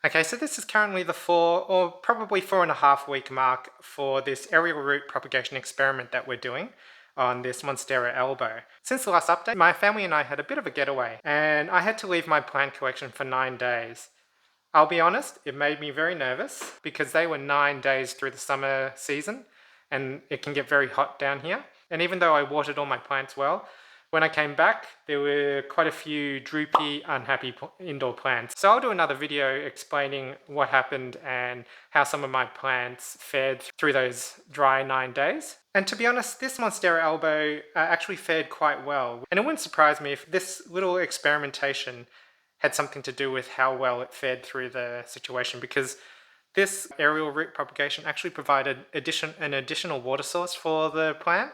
Okay, so this is currently the 4.5 week mark for this aerial root propagation experiment that we're doing on this Monstera Albo. Since the last update, my family and I had a bit of a getaway, and I had to leave my plant collection for 9 days. I'll be honest, it made me very nervous because they were 9 days through the summer season, and it can get very hot down here. And even though I watered all my plants well, when I came back, there were quite a few droopy, unhappy indoor plants. So I'll do another video explaining what happened and how some of my plants fared through those dry 9 days. And to be honest, this Monstera Albo actually fared quite well. And it wouldn't surprise me if this little experimentation had something to do with how well it fared through the situation, because this aerial root propagation actually provided an additional water source for the plant.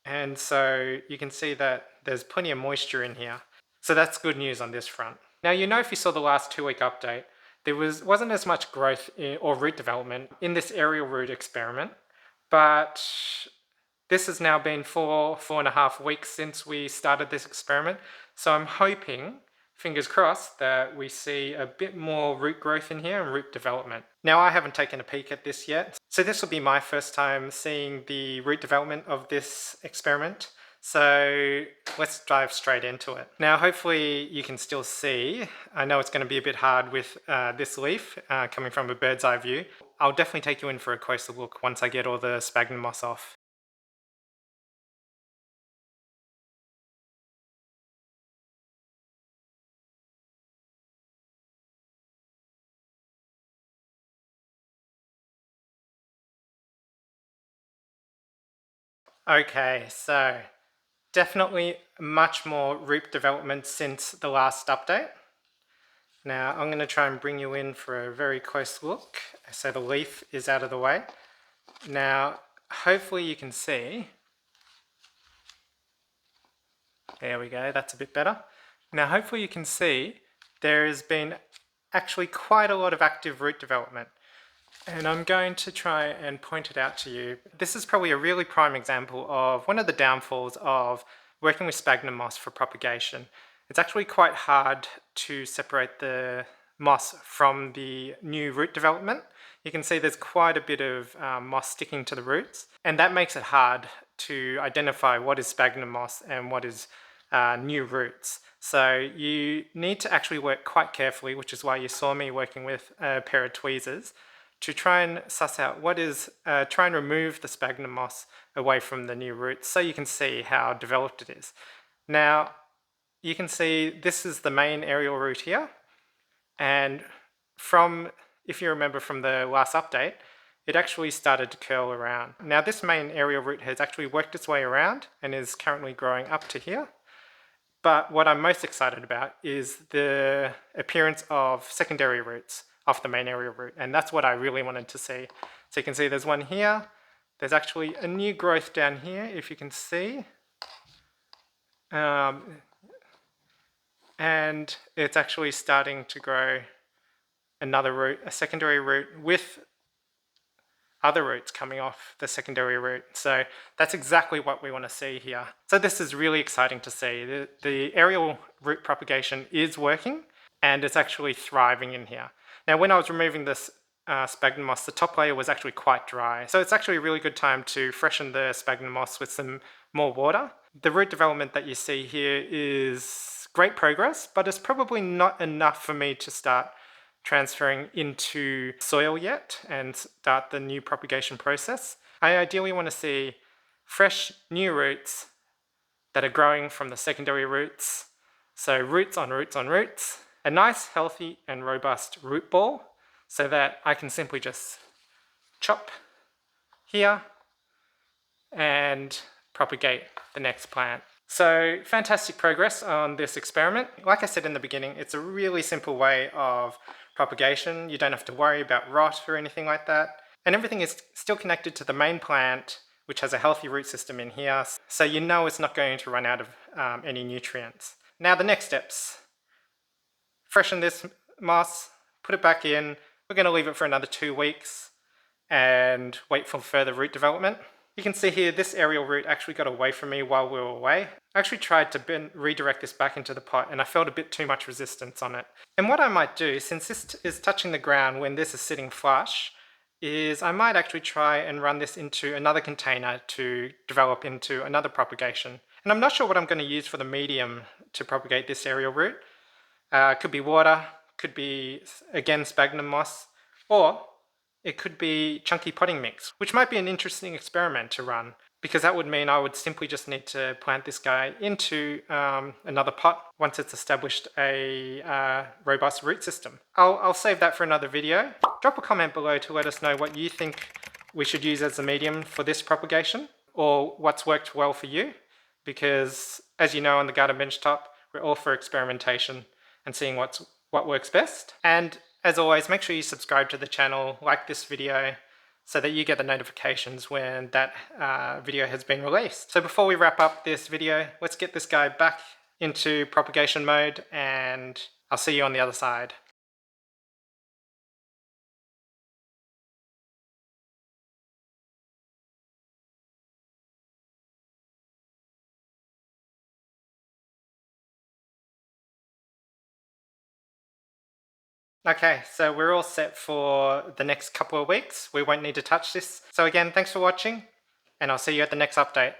And so you can see that there's plenty of moisture in here. So that's good news on this front. Now, if you saw the last 2-week update, there wasn't as much growth or root development in this aerial root experiment, but this has now been 4.5 weeks since we started this experiment. So I'm hoping, fingers crossed, that we see a bit more root growth in here and root development. Now, I haven't taken a peek at this yet, so this will be my first time seeing the root development of this experiment. So let's dive straight into it. Now, hopefully you can still see. I know it's going to be a bit hard with this leaf coming from a bird's eye view. I'll definitely take you in for a closer look once I get all the sphagnum moss off. Okay, so definitely much more root development since the last update. Now I'm going to try and bring you in for a very close look so the leaf is out of the way. Now hopefully you can see. There we go, that's a bit better. Now hopefully you can see there has been actually quite a lot of active root development. And I'm going to try and point it out to you. This is probably a really prime example of one of the downfalls of working with sphagnum moss for propagation. It's actually quite hard to separate the moss from the new root development. You can see there's quite a bit of moss sticking to the roots, and that makes it hard to identify what is sphagnum moss and what is new roots. So you need to actually work quite carefully, which is why you saw me working with a pair of tweezers, to try and suss out try and remove the sphagnum moss away from the new roots so you can see how developed it is. Now, you can see this is the main aerial root here, and if you remember from the last update, it actually started to curl around. Now, this main aerial root has actually worked its way around and is currently growing up to here. But what I'm most excited about is the appearance of secondary roots off the main aerial root, and that's what I really wanted to see. So you can see there's one here, there's actually a new growth down here, if you can see, and it's actually starting to grow another root, a secondary root, with other roots coming off the secondary root. So that's exactly what we want to see here. So this is really exciting to see. The aerial root propagation is working, and it's actually thriving in here. Now, when I was removing this sphagnum moss, the top layer was actually quite dry. So it's actually a really good time to freshen the sphagnum moss with some more water. The root development that you see here is great progress, but it's probably not enough for me to start transferring into soil yet and start the new propagation process. I ideally want to see fresh new roots that are growing from the secondary roots. So roots on roots on roots. A nice, healthy and robust root ball so that I can simply just chop here and propagate the next plant. So fantastic progress on this experiment. Like I said in the beginning, it's a really simple way of propagation. You don't have to worry about rot or anything like that. And everything is still connected to the main plant, which has a healthy root system in here. So you know it's not going to run out of any nutrients. Now the next steps. Freshen this moss, put it back in. We're going to leave it for another 2 weeks and wait for further root development. You can see here this aerial root actually got away from me while we were away. I actually tried to redirect this back into the pot and I felt a bit too much resistance on it. And what I might do, since this is touching the ground when this is sitting flush, is I might actually try and run this into another container to develop into another propagation. And I'm not sure what I'm going to use for the medium to propagate this aerial root. Could be water, could be again sphagnum moss, or it could be chunky potting mix, which might be an interesting experiment to run, because that would mean I would simply just need to plant this guy into another pot once it's established a robust root system. I'll save that for another video. Drop a comment below to let us know what you think we should use as a medium for this propagation, or what's worked well for you, because as you know on the garden bench top, we're all for experimentation and seeing what works best. And as always, make sure you subscribe to the channel, like this video, so that you get the notifications when that video has been released. So before we wrap up this video, let's get this guy back into propagation mode, and I'll see you on the other side. Okay, so we're all set for the next couple of weeks. We won't need to touch this. So again, thanks for watching, and I'll see you at the next update.